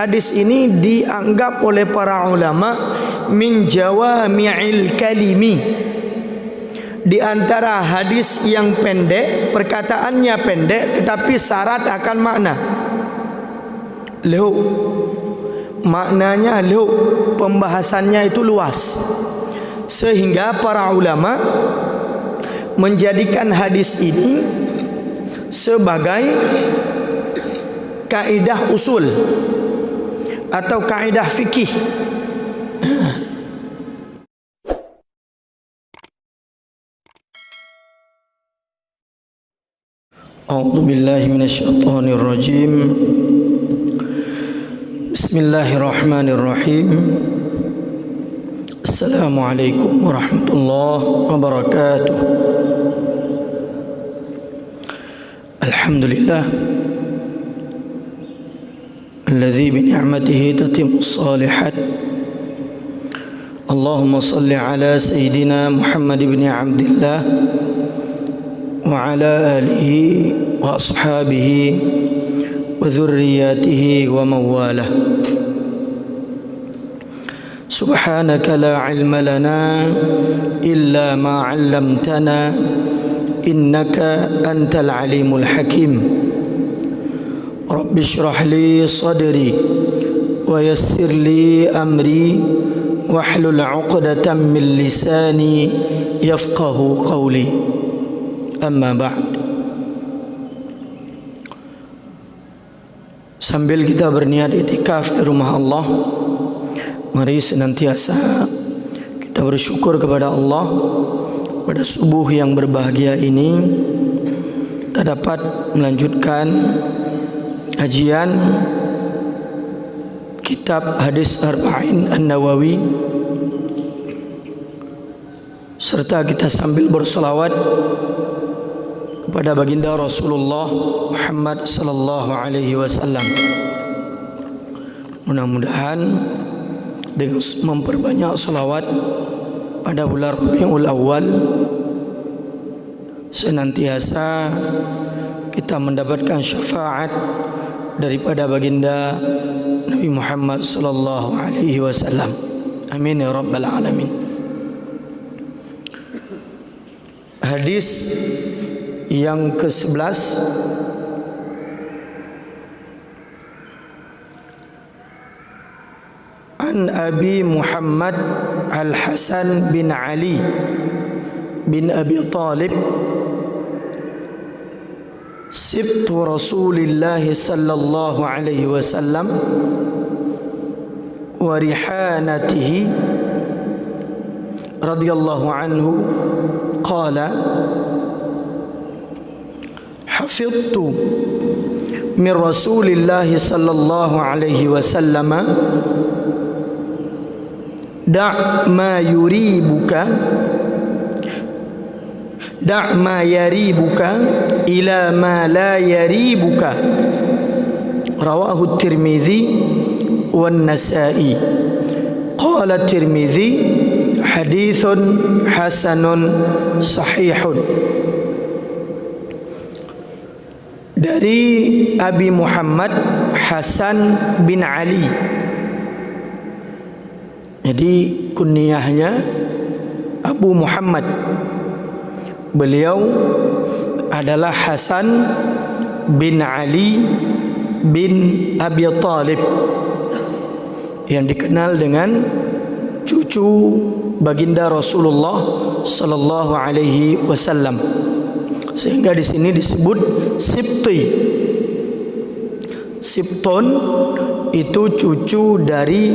hadis ini dianggap oleh para ulama min jawami'il kalimi, di antara hadis yang pendek, perkataannya pendek tetapi syarat akan makna. Lehuk, maknanya lehuk, pembahasannya itu luas, sehingga para ulama menjadikan hadis ini sebagai kaidah usul atau kaidah fikih. A'udzu billahi minasyaitonir rajim. Bismillahirrahmanirrahim. Assalamualaikum warahmatullahi wabarakatuh. Alhamdulillah alladzi bi ni'matihi tatimmus shalihat. Allahumma shalli ala sayyidina Muhammad ibn Abdillah wa ala alihi wa ashabihi wa dhurriyyatihi wa mawalah. Subhanaka la ilma lana illa ma 'allamtana innaka antal alimul hakim. Rabbi shrah li sadri wa yassir li amri wahlul 'uqdatam min lisani yafqahu qawli. Amma ba'd. Sambil kita berniat iktikaf di rumah Allah, mari senantiasa kita bersyukur kepada Allah pada subuh yang berbahagia ini kita dapat melanjutkan kajian kitab Hadis Arba'in An-Nawawi, serta kita sambil bersolawat kepada baginda Rasulullah Muhammad sallallahu alaihi wasallam. Mudah-mudahan dengan memperbanyak selawat pada bulan Rabiul Awal senantiasa kita mendapatkan syafaat daripada baginda Nabi Muhammad sallallahu alaihi wasallam. Amin ya rabbal alamin. Hadis yang ke-11 An Abi Muhammad Al-Hasan bin Ali bin Abi Talib Sibtu Rasulillah sallallahu alaihi wasallam wa rihanatihi radhiyallahu anhu qala hafidtu min Rasulillah sallallahu alaihi wasallam da' ma yuribuka da' ma yaribuka ila ma la yaribuka. Rawahu Tirmidzi wan Nasa'i. Qala Tirmidzi hadithun hasanun sahihun. Dari Abi Muhammad Hasan bin Ali, jadi kunyahnya Abu Muhammad. Beliau adalah Hasan bin Ali bin Abi Talib, yang dikenal dengan cucu baginda Rasulullah sallallahu alaihi wasallam, sehingga di sini disebut Sibti. Sibton itu cucu dari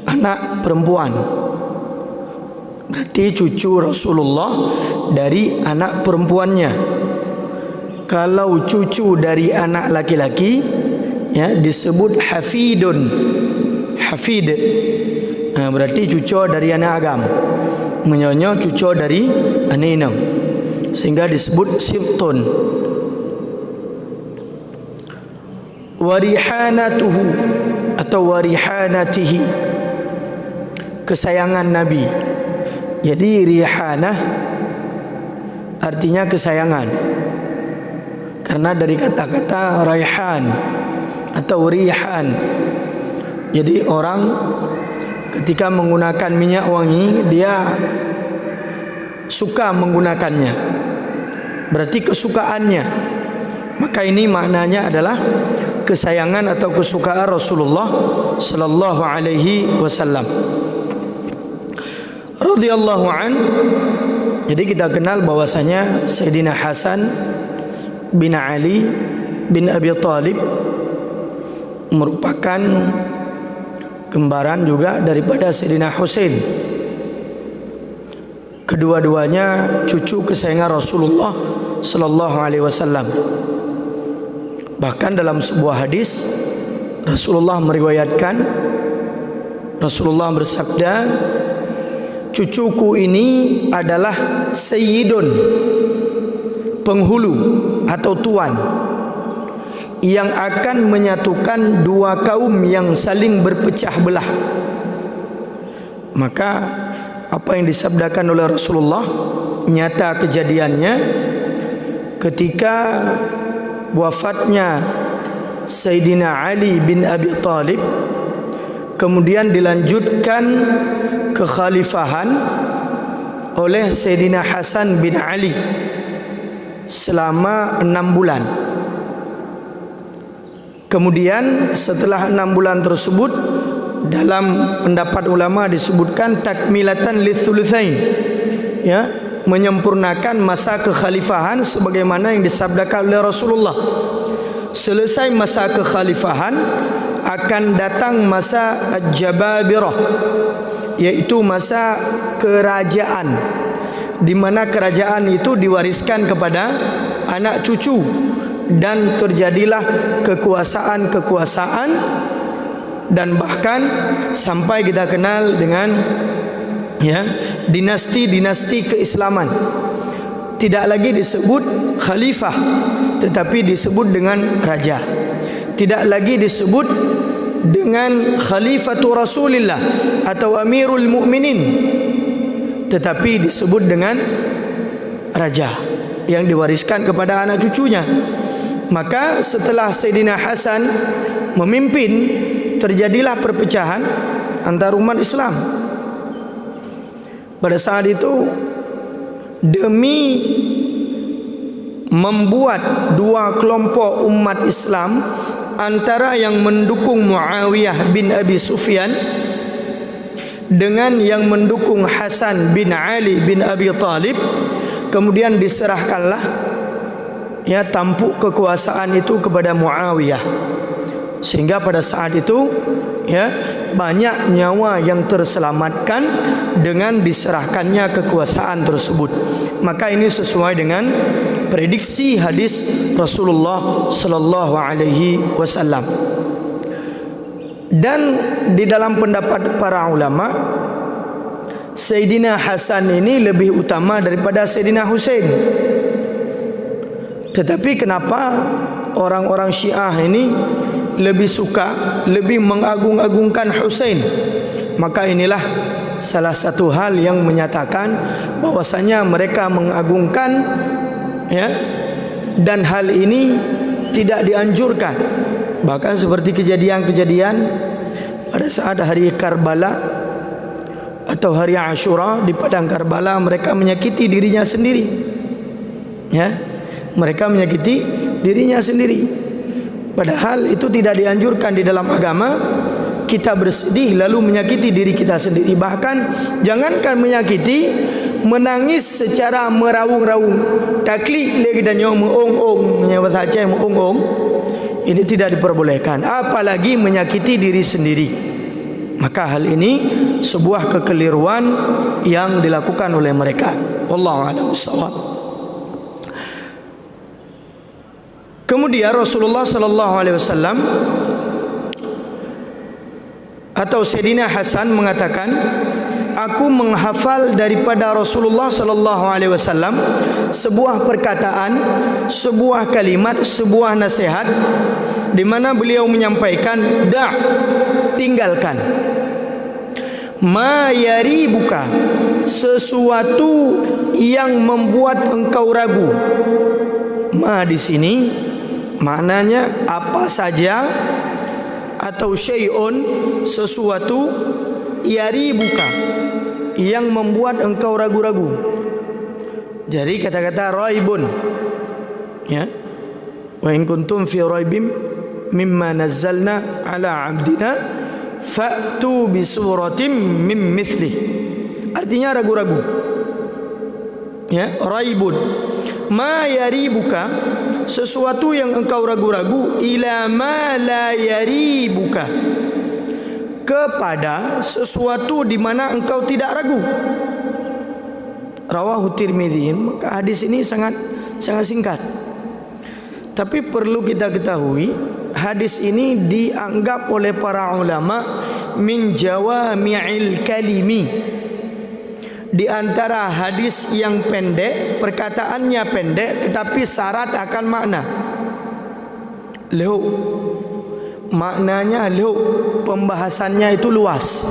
anak perempuan, berarti cucu Rasulullah dari anak perempuannya. Kalau cucu dari anak laki-laki, ya, disebut hafidun. Hafid, berarti cucu dari anak agam, menyonyo cucu dari anak inang, sehingga disebut sibtun. Warihanatuhu atau warihanatihi, kesayangan Nabi. Jadi rihanah artinya kesayangan, karena dari kata-kata raihan atau atau rihan. Jadi orang ketika menggunakan minyak wangi dia suka menggunakannya, berarti kesukaannya. Maka ini maknanya adalah kesayangan atau kesukaan Rasulullah sallallahu alaihi wasallam radhiyallahu an. Jadi kita kenal bahwasanya Sayyidina Hasan bin Ali bin Abi Thalib merupakan kembaran juga daripada Sayyidina Husain. Kedua-duanya cucu kesayangan Rasulullah sallallahu alaihi wasallam. Bahkan dalam sebuah hadis Rasulullah meriwayatkan, Rasulullah bersabda, cucuku ini adalah sayyidun, penghulu atau tuan, yang akan menyatukan dua kaum yang saling berpecah belah. Maka apa yang disabdakan oleh Rasulullah nyata kejadiannya ketika wafatnya Sayyidina Ali bin Abi Thalib, kemudian dilanjutkan kekhalifahan oleh Sayyidina Hasan bin Ali selama 6 bulan. Kemudian setelah 6 bulan tersebut, dalam pendapat ulama disebutkan takmilatan litsulusain, ya, menyempurnakan masa kekhalifahan sebagaimana yang disabdakan oleh Rasulullah. Selesai masa kekhalifahan akan datang masa al-jababirah, yaitu masa kerajaan, di mana kerajaan itu diwariskan kepada anak cucu dan terjadilah kekuasaan-kekuasaan, dan bahkan sampai kita kenal dengan, ya, dinasti-dinasti keislaman. Tidak lagi disebut khalifah, tetapi disebut dengan raja. Tidak lagi disebut dengan khalifatu Rasulillah atau amirul mu'minin, tetapi disebut dengan raja yang diwariskan kepada anak cucunya. Maka setelah Sayyidina Hasan memimpin, terjadilah perpecahan antar umat Islam. Pada saat itu, demi membuat dua kelompok umat Islam, antara yang mendukung Muawiyah bin Abi Sufyan dengan yang mendukung Hasan bin Ali bin Abi Thalib, kemudian diserahkanlah, ya, tampuk kekuasaan itu kepada Muawiyah. Sehingga pada saat itu, ya, banyak nyawa yang terselamatkan dengan diserahkannya kekuasaan tersebut. Maka ini sesuai dengan prediksi hadis Rasulullah sallallahu alaihi wasallam. Dan di dalam pendapat para ulama, Sayyidina Hasan ini lebih utama daripada Sayyidina Husain. Tetapi kenapa orang-orang Syiah ini lebih suka, lebih mengagung-agungkan Husain? Maka inilah salah satu hal yang menyatakan bahwasanya mereka mengagungkan, ya, dan hal ini tidak dianjurkan. Bahkan seperti kejadian-kejadian pada saat hari Karbala atau hari Ashura di padang Karbala, mereka menyakiti dirinya sendiri, ya, mereka menyakiti dirinya sendiri. Padahal itu tidak dianjurkan di dalam agama. Kita bersedih lalu menyakiti diri kita sendiri. Bahkan jangankan menyakiti, menangis secara meraung-raung, taklik lagi dan nyong meong-ong, menyebut saja meong-ong, ini tidak diperbolehkan, apalagi menyakiti diri sendiri. Maka hal ini sebuah kekeliruan yang dilakukan oleh mereka. Wallahu a'lam bishawab. Kemudian Rasulullah sallallahu alaihi wasallam atau Sayyidina Hasan mengatakan, aku menghafal daripada Rasulullah sallallahu alaihi wasallam sebuah perkataan, sebuah kalimat, sebuah nasihat di mana beliau menyampaikan, tinggalkan, ma yaribuka, sesuatu yang membuat engkau ragu. Ma di sini maknanya apa saja atau syai'un, sesuatu, yaribuka, yang membuat engkau ragu-ragu. Jadi kata-kata raibun, ya, wa in kuntum fi raibim mimma nazzalna ala abdina fa'tu bi suratim min mithlih. Artinya ragu-ragu, ya, raibun. Ma yaribuka, sesuatu yang engkau ragu-ragu, ila ma la yaribuka, kepada sesuatu di mana engkau tidak ragu. Rawahu Tirmidzi. Maka hadis ini sangat singkat. Tapi perlu kita ketahui, hadis ini dianggap oleh para ulama min jawami'il kalimi, di antara hadis yang pendek, perkataannya pendek tetapi syarat akan makna. Luhuk, maknanya luhuk, pembahasannya itu luas,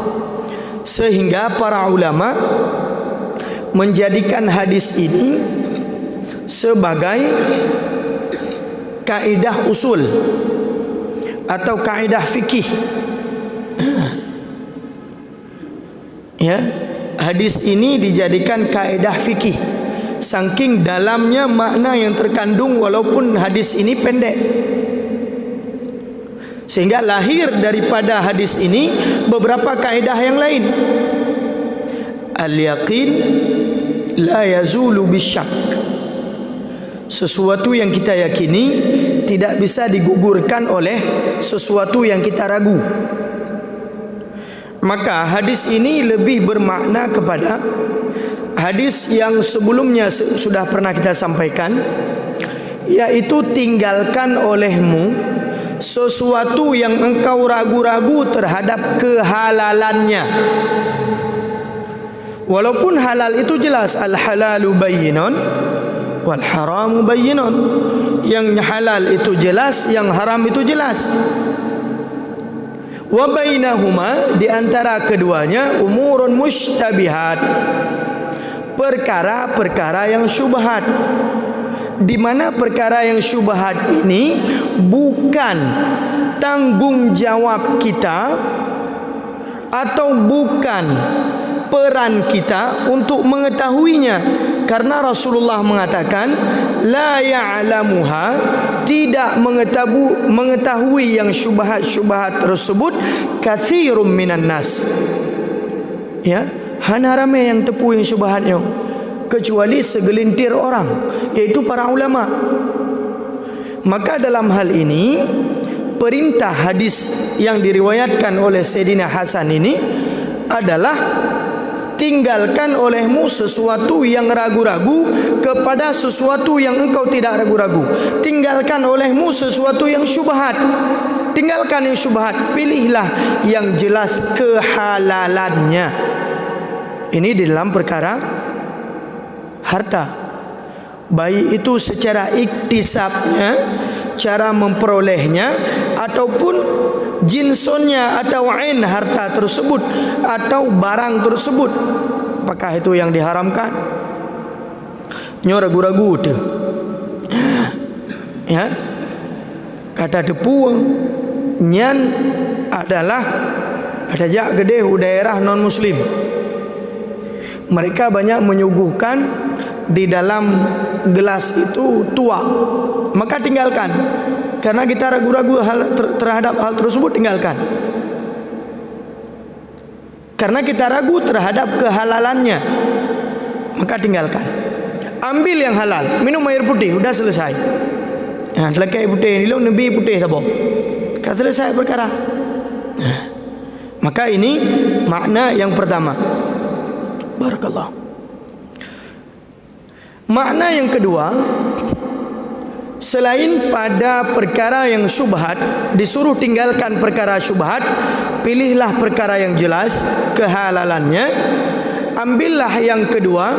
sehingga para ulama menjadikan hadis ini sebagai kaidah usul atau kaidah fikih. Ya, hadis ini dijadikan kaidah fikih saking dalamnya makna yang terkandung walaupun hadis ini pendek. Sehingga lahir daripada hadis ini beberapa kaidah yang lain. Al-yaqin la yazulu bisyak. Sesuatu yang kita yakini tidak bisa digugurkan oleh sesuatu yang kita ragu. Maka hadis ini lebih bermakna kepada hadis yang sebelumnya sudah pernah kita sampaikan, yaitu tinggalkan olehmu sesuatu yang engkau ragu-ragu terhadap kehalalannya. Walaupun halal itu jelas, al-halalu bayyinun wal haramu bayyinun. Yang halal itu jelas, yang haram itu jelas. Wa bainahuma, di antara keduanya, umurun mushtabihat, perkara-perkara yang syubhat. Di mana perkara yang syubhat ini bukan tanggung jawab kita atau bukan peran kita untuk mengetahuinya, karena Rasulullah mengatakan la ya'lamuha, tidak mengetahui yang syubhat-syubhat tersebut katsirum minan nas, ya, hana ramai yang tepu yang syubhatnya, kecuali segelintir orang, yaitu para ulama. Maka dalam hal ini perintah hadis yang diriwayatkan oleh Sayyidina Hasan ini adalah tinggalkan olehmu sesuatu yang ragu-ragu kepada sesuatu yang engkau tidak ragu-ragu. Tinggalkan olehmu sesuatu yang syubhat, tinggalkan yang syubhat, pilihlah yang jelas kehalalannya. Ini di dalam perkara harta, baik itu secara iktisabnya, cara memperolehnya, ataupun jinsonnya atau ain harta tersebut atau barang tersebut. Apakah itu yang diharamkan? Nyo ragu-ragu tu, ya, kata depu nyan adalah ada jak gede daerah non muslim. Mereka banyak menyuguhkan di dalam gelas itu tua, maka tinggalkan. Karena kita ragu-ragu terhadap hal tersebut, tinggalkan. Karena kita ragu terhadap kehalalannya, maka tinggalkan. Ambil yang halal, minum air putih, sudah selesai. Nah, selesai putih, ini nabi putih tabo, kan selesai perkara. Nah, maka ini makna yang pertama. Barakallah. Makna yang kedua, selain pada perkara yang syubhat, disuruh tinggalkan perkara syubhat, pilihlah perkara yang jelas kehalalannya. Ambillah yang kedua,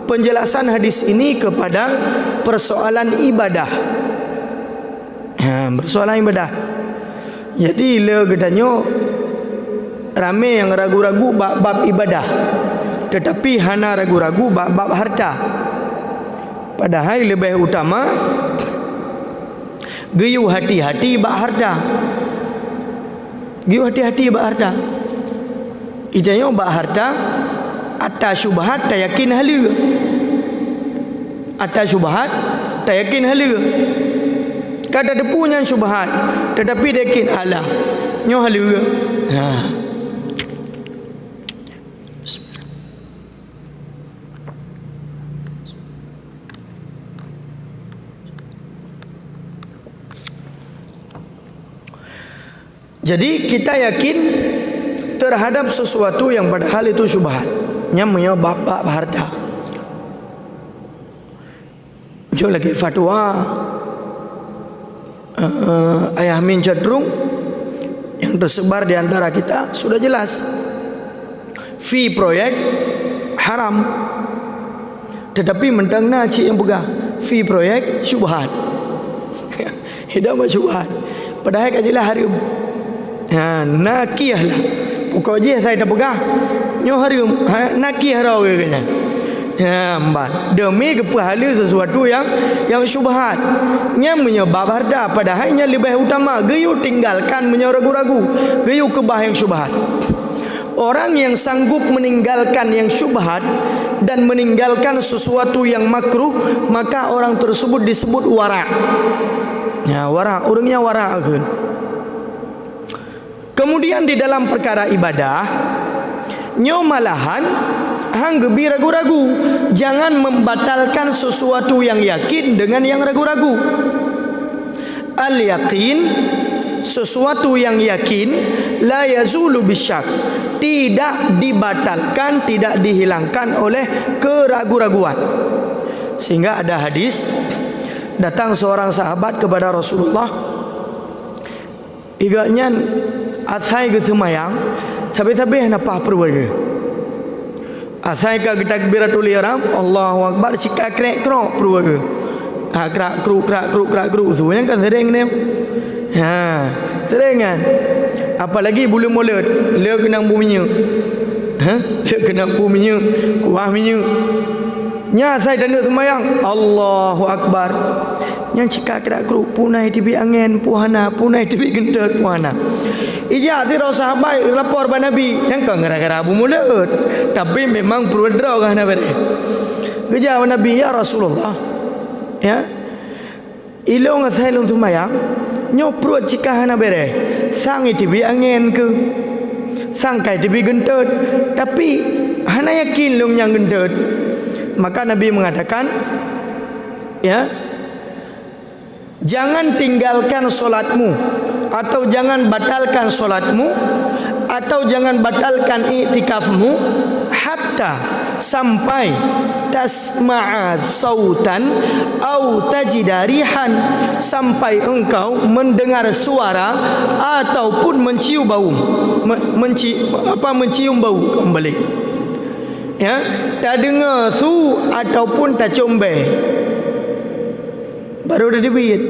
penjelasan hadis ini kepada persoalan ibadah. Persoalan ibadah. Jadi le gedanyo ramai yang ragu-ragu bab ibadah, tetapi hana ragu-ragu bab harta. Padahal lebih utama geyu hati-hati bab harta. Giu hati-hati bak harta. Ijanyo bak harta atas syubhat tak yakin halia. Atas syubhat tak yakin halia. Kada ada punya syubhat tetapi dia yakin alah nyo halia. Jadi kita yakin terhadap sesuatu yang padahal itu syubhat, nyamanya bapak harta. Jo lagi fatwa ayah min cenderung yang tersebar di antara kita sudah jelas. Fee proyek haram. Tetapi mentangna cik yang pegang fee proyek syubhat. Hidup syubhat. Padahal kajilah haram. Nakiyah lah. Pokoknya saya dah pegang nyo haram. Nakiyah rau katanya. Mbak, demi kepahala sesuatu yang syubhat. Nya menyebab harta padahal nya lebih utama. Geyu tinggalkan ragu-ragu. Geyu kebah yang syubhat. Orang yang sanggup meninggalkan yang syubhat dan meninggalkan sesuatu yang makruh, maka orang tersebut disebut wara. Wara, orangnya wara kan. Kemudian di dalam perkara ibadah, nyo malahan hang gebi ragu-ragu. Jangan membatalkan sesuatu yang yakin dengan yang ragu-ragu. Al-yaqin, sesuatu yang yakin, la yazulu bisyak, tidak dibatalkan, tidak dihilangkan oleh keragu-raguan. Sehingga ada hadis, datang seorang sahabat kepada Rasulullah, igaknya asai ke semayang, tapi napa perwara. Asai ka takbiratul ihram, Allahu akbar, cika krek krok perwara. Krak kruk tu yang kan sering ni. Sering kan. Apalagi bulu mulut, le kenang buminya. Le kenang buminya, kuah minyak. Nya saya tanda semayang, Allahu akbar. Yang cika krak kruk punai tibi angin puhana, punai tibi gentet puhana. Ija sira sahabat lapor ba Nabi, yang kau gara-gara bu mulut. Tapi memang perlu draw kan Nabi. Geja Nabi, ya Rasulullah. Ya. Ilong asailung sumayang, nyo perut cika hana bere. Sang tibi angin ke. Sang kai tibi gentet, tapi hana yakin lum yang gentet. Maka Nabi mengatakan, ya, jangan tinggalkan solatmu, atau jangan batalkan solatmu, atau jangan batalkan i'tikafmu hatta sampai tasma'a sautan au tajida rihan, sampai engkau mendengar suara ataupun mencium bau, mencium bau kembali. Ya, tak dengar su ataupun tak combe, baru dah dibit.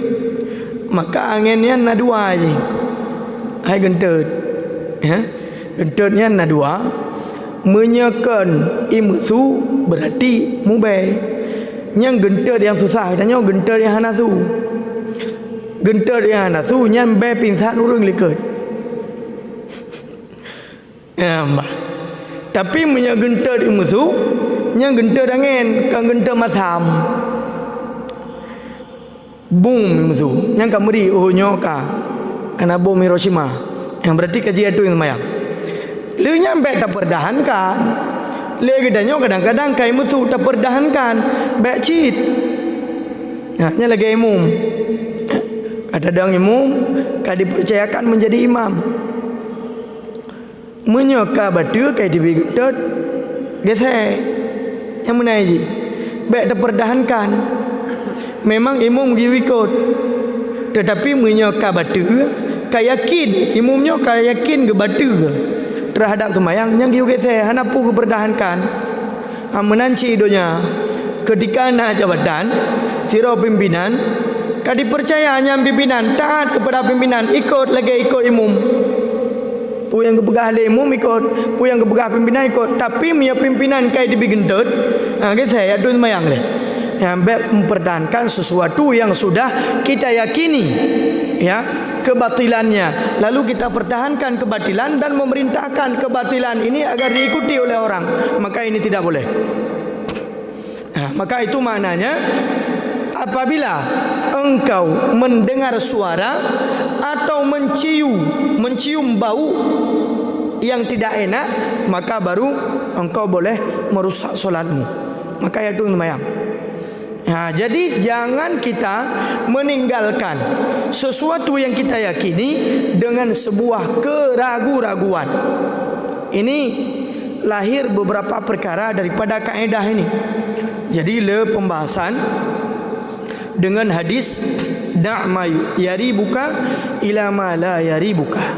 Maka anginnya nak dua je. Hai gentet. Ya, gentetnya nak dua. Menyekan imsu berarti mubah. Yang gentet yang susah, tanya gentet yang hanasu. Gentet yang hanasu nyambe pingsan urang liket. Ya, mbah. Tapi punya gentet imusu, yang gentet angin, kan gentet masam. Boom imusu, yang kameri nyoka, anak bom Hiroshima. Yang berarti kaji itu yang semayang. Lu nyampe tak perdahankan. Lagi danyo kadang-kadang kai musuh tak perdahankan, baik cheat. Nya lagi imam. Kadang imam kad dipercayakan menjadi imam. Menyoka batu kai dibigut gesek yang mana ji baik terperdahankan. Memang imam giwikot, tetapi menyoka batu kai yakin imamnya kai yakin ke batu ke terhadap semayang yang giu gesek hanapu keperdahankan. Menanci donya ketika nak jabatan tiro pimpinan kad dipercaya hanya pimpinan, taat kepada pimpinan, ikut lagi ikut imam. Pu yang kepegah imam ikut, pu yang kepegah pimpinan ikut. Tapi punya pimpinan kai dibigentut, saya tu semayang leh. Yang mempertahankan sesuatu yang sudah kita yakini, ya, kebatilannya, lalu kita pertahankan kebatilan dan memerintahkan kebatilan ini agar diikuti oleh orang, maka ini tidak boleh. Maka itu maknanya apabila engkau mendengar suara atau mencium bau yang tidak enak, maka baru engkau boleh merusak solatmu. Maka itu sembahyang. Jadi jangan kita meninggalkan sesuatu yang kita yakini dengan sebuah keraguan-raguan. Ini lahir beberapa perkara daripada kaedah ini. Jadi pembahasan dengan hadis da' ma yaribuka ila ma la yaribuka.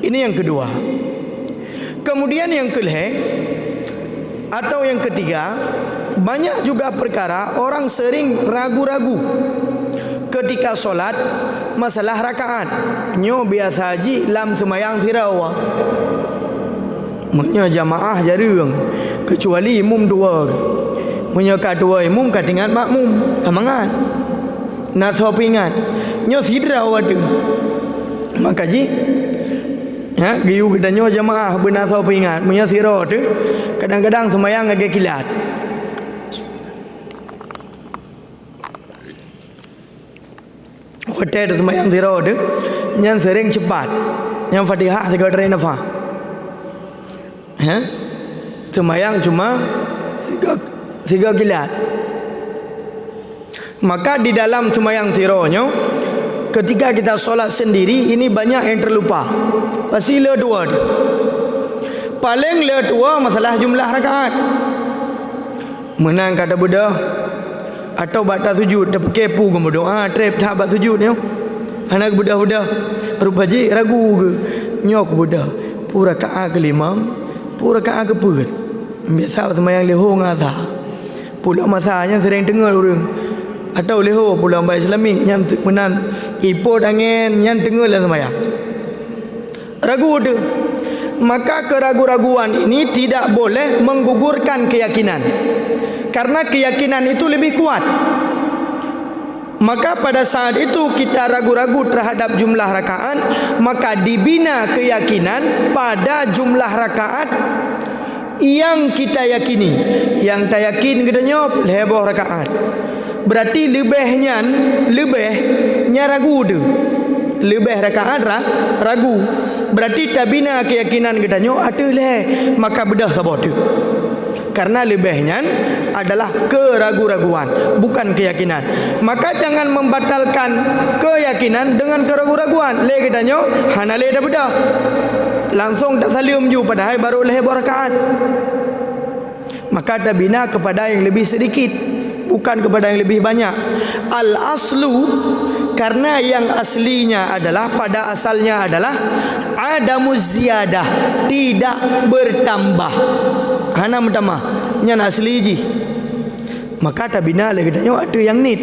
Ini yang kedua. Kemudian yang atau yang ketiga, banyak juga perkara orang sering ragu-ragu ketika solat masalah rakaat. Nyo biasa haji lam semayang tirawa. Menyo jamaah jarang kecuali imam dua. Menyo kedua imam katingat makmum kamangat. Naso pingat. Nyo sidra wadu. Maka ji giyu kita nyo jamaah benaso pingat. Menyo sira tu kadang-kadang semayang agak kilat. Hotel semayang tira tu nyan sering cepat. Yang Fatihah segera nafa. Semayang cuma 3 kilat. Maka di dalam semayang tironyo, ketika kita solat sendiri, ini banyak yang terlupa. Pasti dua. Paling dua masalah jumlah rakaat. Menang kata budak atau batas sujud, dah kepu ke doa, trap tak bat sujud ni. Anak budak-budak rupa je ragu ke. Nyok budak. Pura rakaat kelima, pura rakaat ke-4. Biasa semayang leho ngasa. Pula masanya sering dengar orang atau leho pula baik Islamik yang menan ipot angin yang dengar lah semayang. Ragu tu. Maka keraguan-raguan ini tidak boleh menggugurkan keyakinan. Karena keyakinan itu lebih kuat. Maka pada saat itu kita ragu-ragu terhadap jumlah rakaat, maka dibina keyakinan pada jumlah rakaat yang kita yakini. Yang tak yakin katanya lebih rakaat. Berarti lebihnya ragu tu. Lebih rakaat ragu. Berarti tak bina keyakinan katanya ada maka bedah sabar tu. Karena lebihnya adalah keraguan-raguan, bukan keyakinan. Maka jangan membatalkan keyakinan dengan keraguan-raguan. Le katanya hana le dah bedah. Langsung tak salim ju padahal baru leher rakaat. Maka dah bina kepada yang lebih sedikit, bukan kepada yang lebih banyak. Al aslu, karena yang aslinya adalah pada asalnya adalah adamuz ziyadah, tidak bertambah. Hana bertambah yang asli ji. Maka tak bina lagi katanya ada yang nit.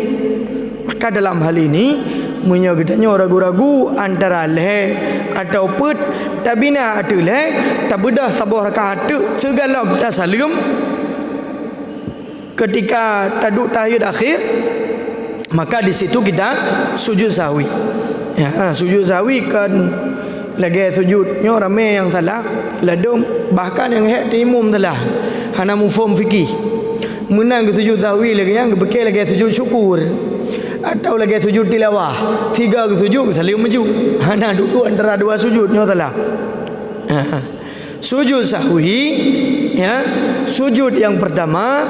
Maka dalam hal ini punya katanya ragu-ragu antara leh atau put tak bina ada leh tak bedah sabar rakaat tu segala tak salim ketika taduk tahiyat akhir, maka di situ kita sujud sahwi. Sujud sahwi kan lagi sujudnya ramai yang salah, ladum bahkan yang hak timum salah. Hana mufhum fikih. Menang ke sujud sahwi lagi yang bekal lagi sujud syukur. Atau lagi sujud tilawah, 3 ke sujud salim maju. Hana duduk antara dua sujudnya salah. Sujud sahwi, sujud yang pertama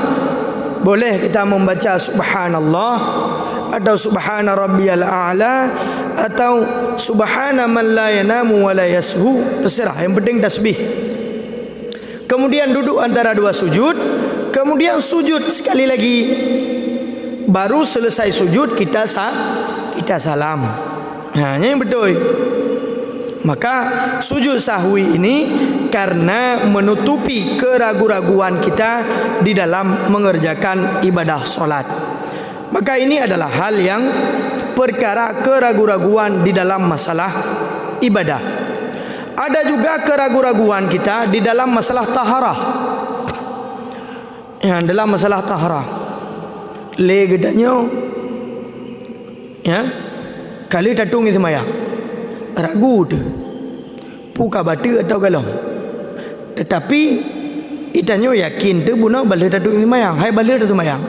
boleh kita membaca subhanallah atau subhana rabbiyal a'la atau subhana man la yanamu wa la yashu, terserah, yang penting tasbih. Kemudian duduk antara dua sujud, kemudian sujud sekali lagi. Baru selesai sujud kita salam. Ini yang betul. Maka sujud sahwi ini karena menutupi keraguan-raguan kita di dalam mengerjakan ibadah solat. Maka ini adalah hal yang perkara keraguan-raguan di dalam masalah ibadah. Ada juga keraguan-raguan kita di dalam masalah taharah. Dalam masalah taharah, le gedanya kali tatung semayang. ragu tu puka batu atau galong. Tetapi itanyo yakin tu buno balik dadu mayang, hai balik dadu mayang.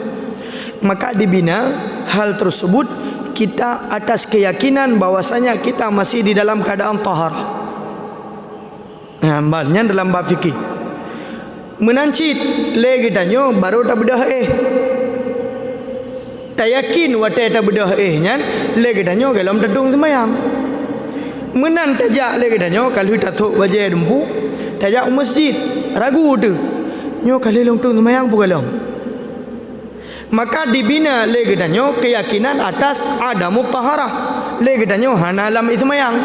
Maka dibina hal tersebut kita atas keyakinan bahwasanya kita masih di dalam keadaan taharah. Ambalnya dalam bab fikih. Menancit lagi tanyo baru tak bedah tak yakin watai tak bedah nyan lagi tanyo dalam tadung semayang. Menan tajak lagi tanyo kalau tak tok wajah dempu tajak masjid ragu tu nyo kali long tung semayang bukan long. Maka dibina lagi tanyo keyakinan atas ada mutaharah lagi tanyo hana alam ismayang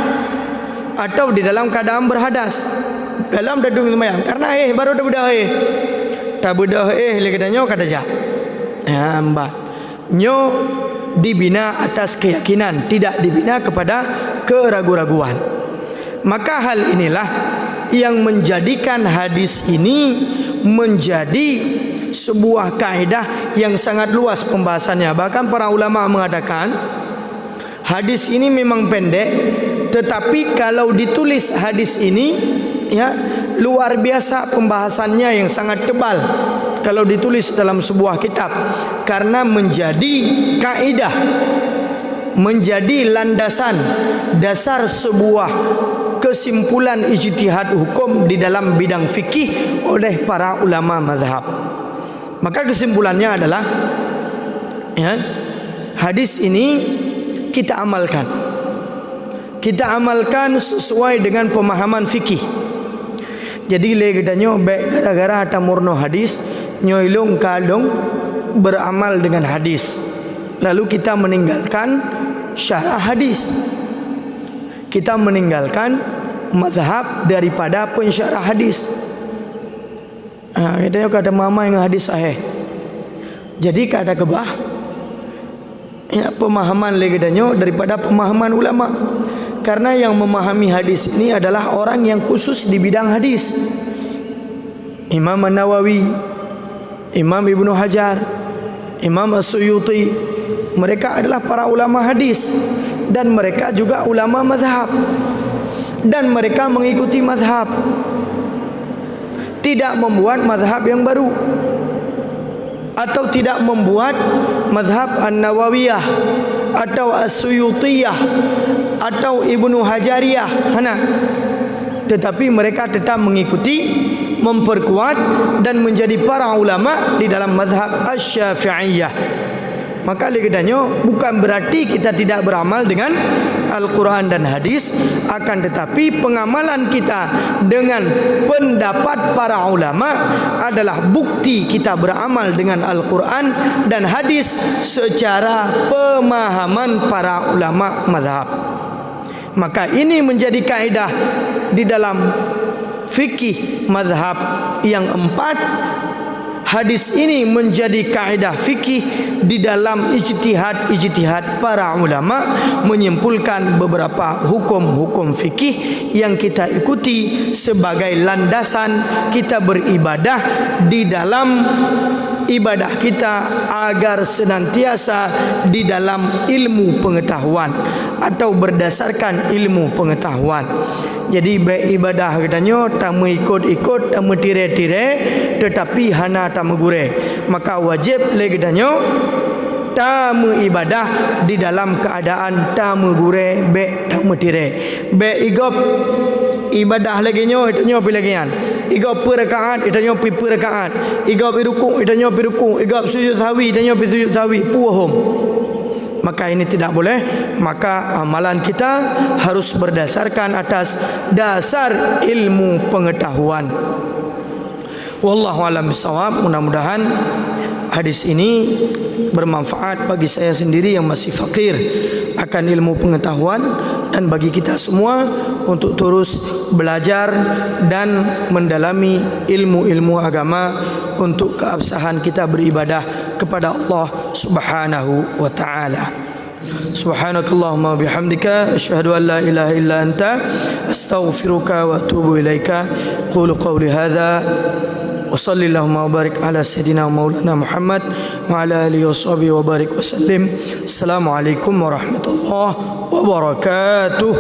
atau di dalam keadaan berhadas dalam dadung semayang karena baru dah bedah tak bedah lagi tanyo kata ja mbak nyo dibina atas keyakinan, tidak dibina kepada keraguan-raguan. Maka hal inilah yang menjadikan hadis ini menjadi sebuah kaidah yang sangat luas pembahasannya. Bahkan para ulama mengatakan hadis ini memang pendek, tetapi kalau ditulis hadis ini ya luar biasa pembahasannya yang sangat tebal kalau ditulis dalam sebuah kitab, karena menjadi kaidah, menjadi landasan dasar sebuah kesimpulan ijtihad hukum di dalam bidang fikih oleh para ulama mazhab. Maka kesimpulannya adalah ya, hadis ini kita amalkan. Kita amalkan sesuai dengan pemahaman fikih. Jadi legedanyo gara-gara tamurno hadis nyoilong kalong beramal dengan hadis. Lalu kita meninggalkan syarah hadis. Kita meninggalkan mazhab daripada pensyarah hadis. Kita kata mama yang hadis sahih. Jadi kata kebah ya, pemahaman legedanyo daripada pemahaman ulama. Karena yang memahami hadis ini adalah orang yang khusus di bidang hadis. Imam An-Nawawi, Imam Ibnu Hajar, Imam As-Suyuti, mereka adalah para ulama hadis dan mereka juga ulama mazhab dan mereka mengikuti mazhab, tidak membuat mazhab yang baru atau tidak membuat mazhab An-Nawawiyah atau As-Suyutiyah atau Ibnu Hajariyah, tetapi mereka tetap mengikuti, memperkuat dan menjadi para ulama di dalam mazhab Asy-Syafi'iyah. Maka legedanyo bukan berarti kita tidak beramal dengan Al-Quran dan hadis, akan tetapi pengamalan kita dengan pendapat para ulama adalah bukti kita beramal dengan Al-Quran dan hadis secara pemahaman para ulama mazhab. Maka ini menjadi kaidah di dalam fikih mazhab yang empat. Hadis ini menjadi kaidah fikih di dalam ijtihad para ulama menyimpulkan beberapa hukum-hukum fikih yang kita ikuti sebagai landasan kita beribadah di dalam ibadah kita agar senantiasa di dalam ilmu pengetahuan atau berdasarkan ilmu pengetahuan. Jadi beribadah katanya tak mengikut-ikut, tak mentire-tire, tetapi hana tak megure. Maka wajib lagi katanya tak mengibadah di dalam keadaan tak megure, tak mentire. Igop ibadah lagi nyo itu nyo pi lagi kan. Igop per rakaat itu nyo pi per rakaat. Igop ruku itu nyo pi ruku. Igop sujud sahwi itu nyo pi sujud sahwi. Puhum. Maka ini tidak boleh. Maka amalan kita harus berdasarkan atas dasar ilmu pengetahuan. Wallahu a'lam bishawab. Mudah-mudahan hadis ini bermanfaat bagi saya sendiri yang masih fakir akan ilmu pengetahuan, dan bagi kita semua untuk terus belajar dan mendalami ilmu-ilmu agama untuk keabsahan kita beribadah kepada Allah Subhanahu wa taala. Subhanakallahumma bihamdika asyhadu an la ilaha illa anta astaghfiruka wa atubu ilaika. Qulu qawli hadza wa sallallahu wa barik ala sayidina maulana Muhammad wa ala alihi washabihi wa barik wa sallim. Assalamualaikum warahmatullahi wabarakatuh.